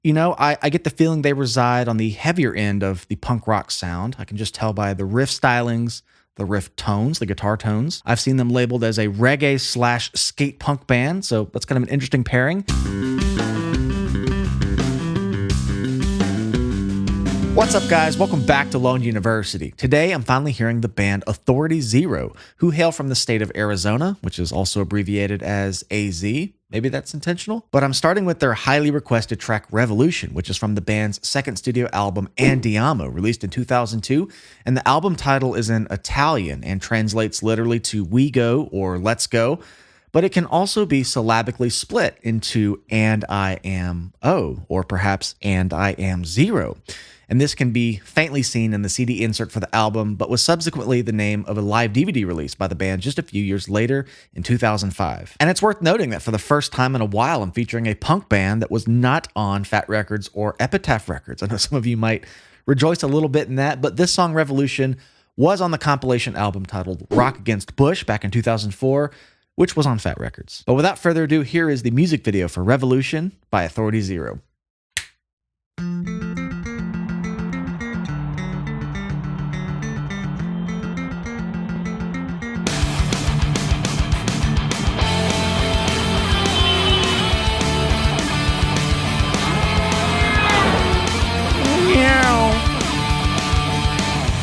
You know, I get the feeling they reside on the heavier end of the punk rock sound. I can just tell by the riff stylings, the riff tones, the guitar tones. I've seen them labeled as a reggae slash skate punk band, so that's kind of an interesting pairing. What's up, guys? Welcome back to Lone University. Today, I'm finally hearing the band Authority Zero, who hail from the state of Arizona, which is also abbreviated as AZ. Maybe that's intentional. But I'm starting with their highly requested track Revolution, which is from the band's second studio album Andiamo, released in 2002. And the album title is in Italian and translates literally to "we go" or "let's go." But it can also be syllabically split into "and I am O" or perhaps "and I am zero." And this can be faintly seen in the CD insert for the album, but was subsequently the name of a live DVD release by the band just a few years later in 2005. And it's worth noting that for the first time in a while, I'm featuring a punk band that was not on Fat Records or Epitaph Records. I know some of you might rejoice a little bit in that, but this song, Revolution, was on the compilation album titled Rock Against Bush back in 2004, which was on Fat Records. But without further ado, here is the music video for Revolution by Authority Zero.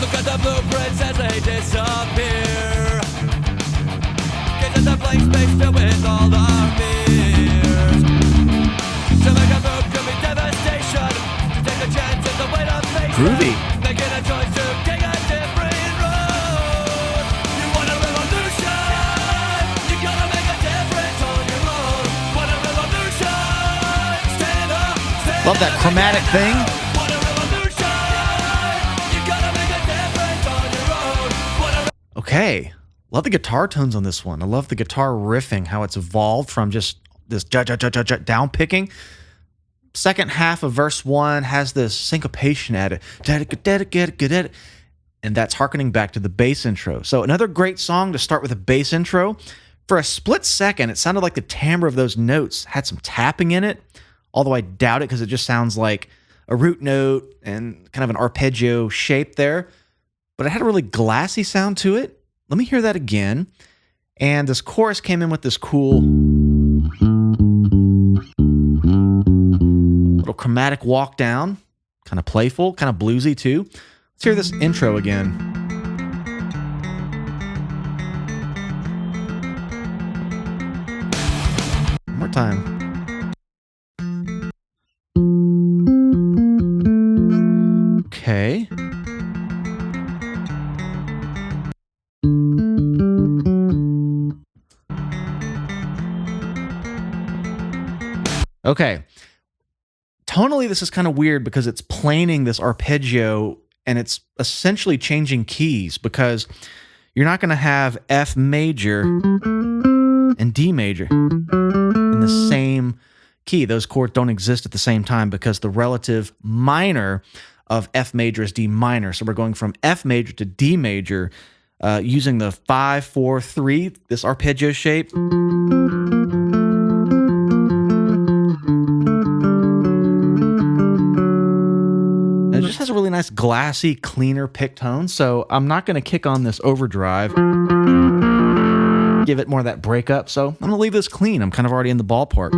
Look at the blueprints as they disappear. Get to the blank space filled with all our fears. To make a move could be devastation. To take a chance is the way to face Groovy. it. Making a choice to take a different road. You want a revolution? You gotta make a difference on your own. Want a revolution? Stand up, stand Love that chromatic thing. Want a revolution? You gotta make a difference on your own. Want a Okay. Love the guitar tones on this one. I love the guitar riffing, how it's evolved from just this down picking. Second half of verse 1 has this syncopation at it. And that's harkening back to the bass intro. So another great song to start with a bass intro. For a split second, it sounded like the timbre of those notes had some tapping in it, although I doubt it because it just sounds like a root note and kind of an arpeggio shape there. But it had a really glassy sound to it. Let me hear that again. And this chorus came in with this cool little chromatic walk down, kind of playful, kind of bluesy too. Let's hear this intro again. One more time. Okay. Okay. Tonally, this is kind of weird because it's planing this arpeggio and it's essentially changing keys because you're not going to have F major and D major in the same key. Those chords don't exist at the same time because the relative minor of F major is D minor. So we're going from F major to D major using the 5-4-3, this arpeggio shape. It just has a really nice glassy, cleaner pick tone. So I'm not going to kick on this overdrive, give it more of that breakup. So I'm going to leave this clean. I'm kind of already in the ballpark.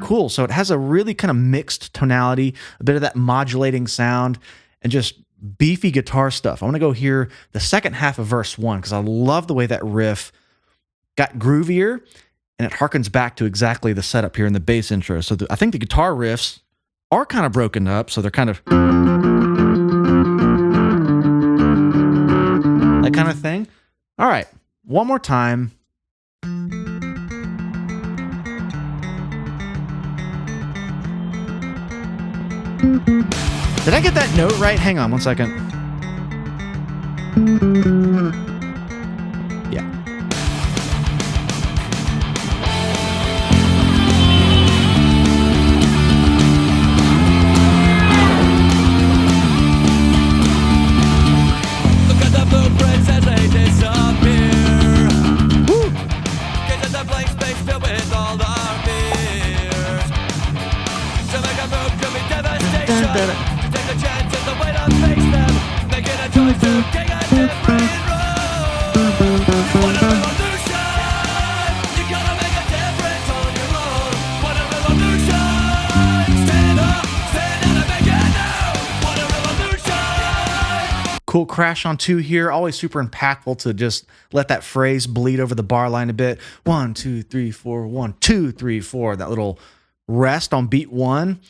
Cool. So it has a really kind of mixed tonality, a bit of that modulating sound, and just beefy guitar stuff. I want to go hear the second half of verse 1 because I love the way that riff got groovier. And it harkens back to exactly the setup here in the bass intro. So I think the guitar riffs are kind of broken up. So they're kind of that kind of thing. All right. One more time. Did I get that note right? Hang on one second. Yeah. Look at the blueprints as they disappear. Woo! Get to space filled with all our fears. To make a move could be devastation. To take a chance is the way to face them. Making a choice to take a different road. What a revolution! You gotta make a difference on your own. What a revolution! Stand up and make it now. What a revolution! Cool crash on 2 here. Always super impactful to just let that phrase bleed over the bar line a bit. 1, 2, 3, 4, 1, 2, 3, 4. That little rest on beat 1.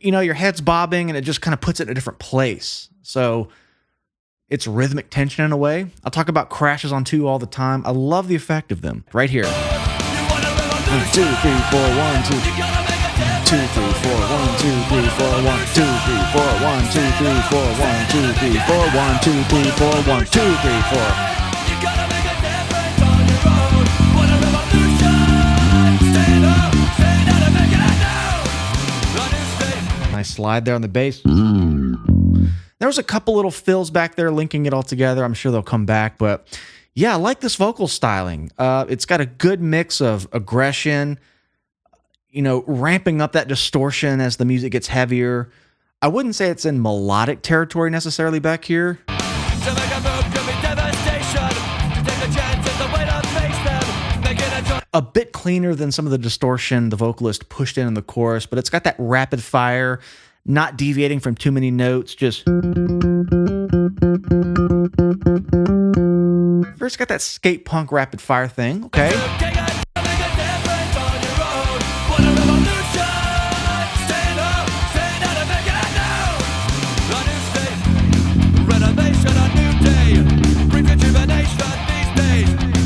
You know, your head's bobbing and it just kind of puts it in a different place. So it's rhythmic tension in a way. I'll talk about crashes on 2 all the time. I love the effect of them. Right here. 1, 2, 3, 4, 1, 2. 2, 3, 4, 1, 2, 3, 4, 1, 2, 3, 4, 1, 2, 3, 4, 1, 2, 3, 4, 1, 2, 3, 4, 1, 2, 3, 4. Nice slide there on the bass. There was a couple little fills back there linking it all together. I'm sure they'll come back, but yeah, I like this vocal styling. It's got a good mix of aggression, you know, ramping up that distortion as the music gets heavier. I wouldn't say it's in melodic territory necessarily back here. To make a move could be devastation. To take a chance is the way to face them. Making a choice. A bit cleaner than some of the distortion the vocalist pushed in the chorus, but it's got that rapid fire, not deviating from too many notes, just... First got that skate punk rapid fire thing, okay.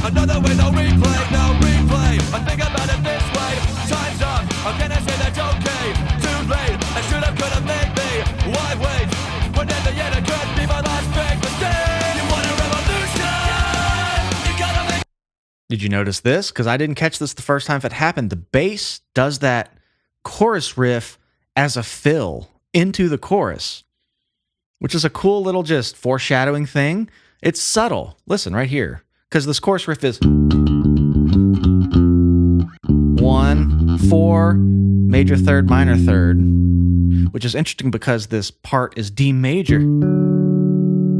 Another way, no replay, no replay. I think about it this way. Time's up. How can I say that's okay? Too late. I should have, could have made me. Why wait? When at the end it could be my last big mistake. You want a revolution? You gotta make. Did you notice this? Because I didn't catch this the first time if it happened. The bass does that chorus riff as a fill into the chorus, which is a cool little just foreshadowing thing. It's subtle. Listen right here. Because this chorus riff is 1, 4, major third, minor third, which is interesting because this part is D major.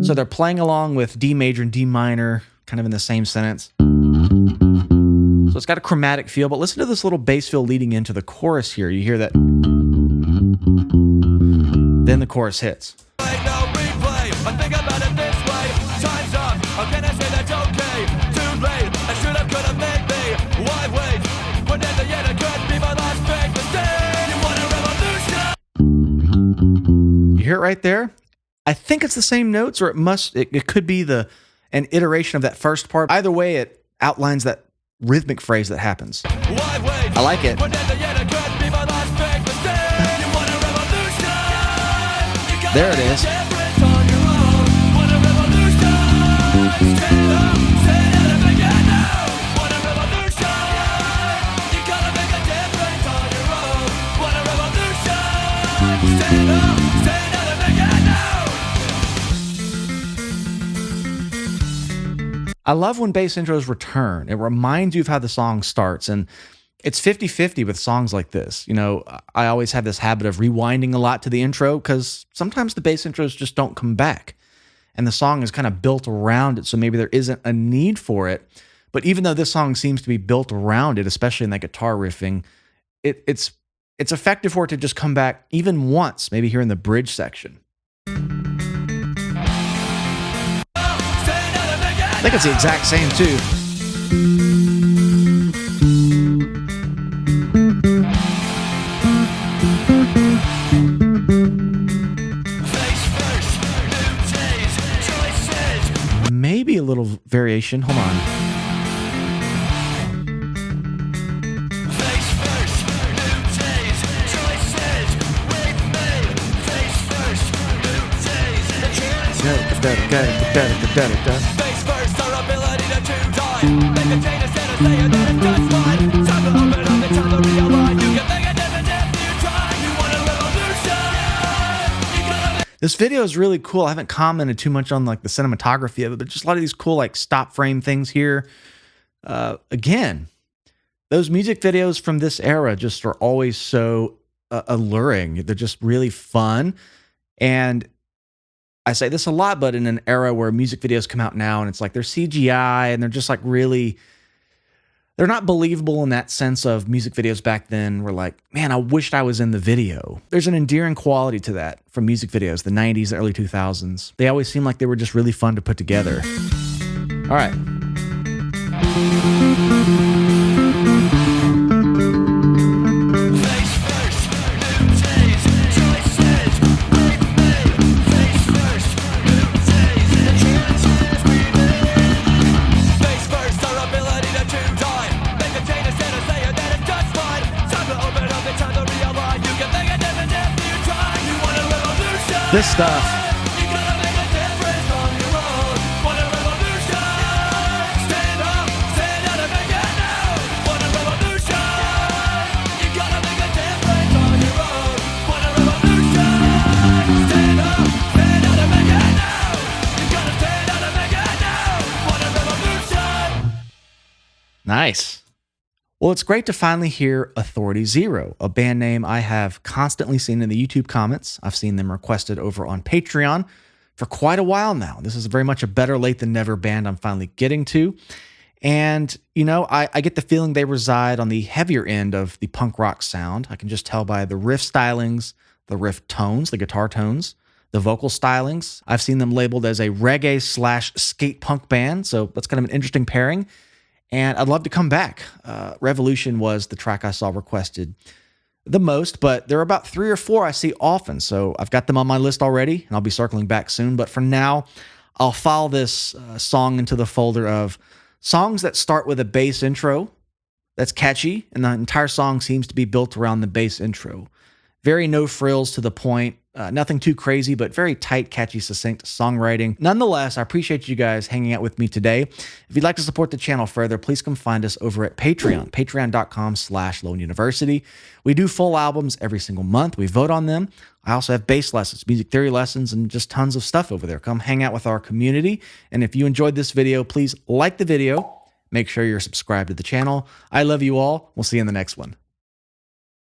So they're playing along with D major and D minor, kind of in the same sentence. So it's got a chromatic feel, but listen to this little bass fill leading into the chorus here. You hear that. Then the chorus hits. No replay. I think about it this way. Time's up. How can I say that's okay? Too late. I should have, could have made me. Why wait? When at the end it could be my last big mistake. You want a revolution? You hear it right there? I think it's the same notes, or it could be an iteration of that first part. Either way, it outlines that rhythmic phrase that happens. Why wait? I like it. When at the end it could be my last big mistake. You want a revolution? You gotta There it make a is. difference on your own. Want a revolution? Stand up, stand out and make it now. Want a revolution? You gotta make a difference on your own. Want a revolution? Stand up, stand out and make it now. I love when bass intros return. It reminds you of how the song starts, and it's 50-50 with songs like this. You know, I always have this habit of rewinding a lot to the intro because sometimes the bass intros just don't come back, and the song is kind of built around it, so maybe there isn't a need for it. But even though this song seems to be built around it, especially in that guitar riffing, it's effective for it to just come back even once, maybe here in the bridge section. I think it's the exact same too. Maybe a little variation. Hold on. Face first, our ability to choose on. Make a change instead of saying that it's just fine. Time to open up and time to realign. You can make a difference if you try. You want a revolution? You gotta make. This video is really cool. I haven't commented too much on like the cinematography of it, but just a lot of these cool like stop frame things here. Again, Those music videos from this era just are always so alluring. They're just really fun. And I say this a lot, but in an era where music videos come out now and it's like they're CGI and they're just like really, they're not believable in that sense of music videos back then were like, man, I wished I was in the video. There's an endearing quality to that from music videos, the 90s, the early 2000s. They always seemed like they were just really fun to put together. All right. This stuff. Nice. Well, it's great to finally hear Authority Zero, a band name I have constantly seen in the YouTube comments. I've seen them requested over on Patreon for quite a while now. This is very much a better late than never band I'm finally getting to. And, you know, I get the feeling they reside on the heavier end of the punk rock sound. I can just tell by the riff stylings, the riff tones, the guitar tones, the vocal stylings. I've seen them labeled as a reggae/skate punk band, so that's kind of an interesting pairing. And I'd love to come back. Revolution was the track I saw requested the most, but there are about 3 or 4 I see often. So I've got them on my list already, and I'll be circling back soon. But for now, I'll file this song into the folder of songs that start with a bass intro that's catchy, and the entire song seems to be built around the bass intro. Very no frills, to the point. Nothing too crazy, but very tight, catchy, succinct songwriting. Nonetheless, I appreciate you guys hanging out with me today. If you'd like to support the channel further, please come find us over at Patreon, patreon.com/LoneUniversity. We do full albums every single month. We vote on them. I also have bass lessons, music theory lessons, and just tons of stuff over there. Come hang out with our community. And if you enjoyed this video, please like the video. Make sure you're subscribed to the channel. I love you all. We'll see you in the next one.